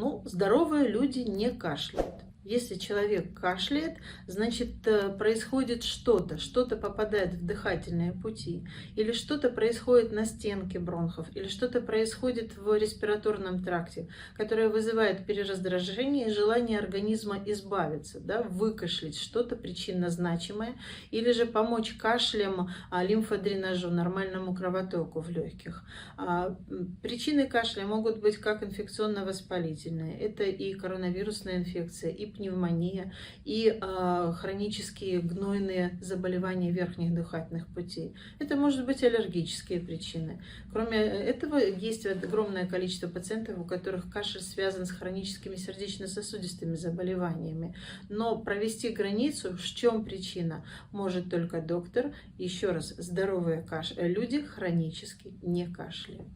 Ну, здоровые люди не кашляют. Если человек кашляет, значит, происходит что-то, что-то попадает в дыхательные пути, или что-то происходит на стенке бронхов, или что-то происходит в респираторном тракте, которое вызывает перераздражение и желание организма избавиться, да, выкашлять что-то причинно значимое, или же помочь кашлем, лимфодренажу, нормальному кровотоку в легких. Причины кашля могут быть как инфекционно-воспалительные, это и коронавирусная инфекция, и пневмония, и хронические гнойные заболевания верхних дыхательных путей. Это может быть аллергические причины. Кроме этого, есть огромное количество пациентов, у которых кашель связан с хроническими сердечно-сосудистыми заболеваниями. Но провести границу, в чем причина, может только доктор. Еще раз, здоровые люди хронически не кашляют.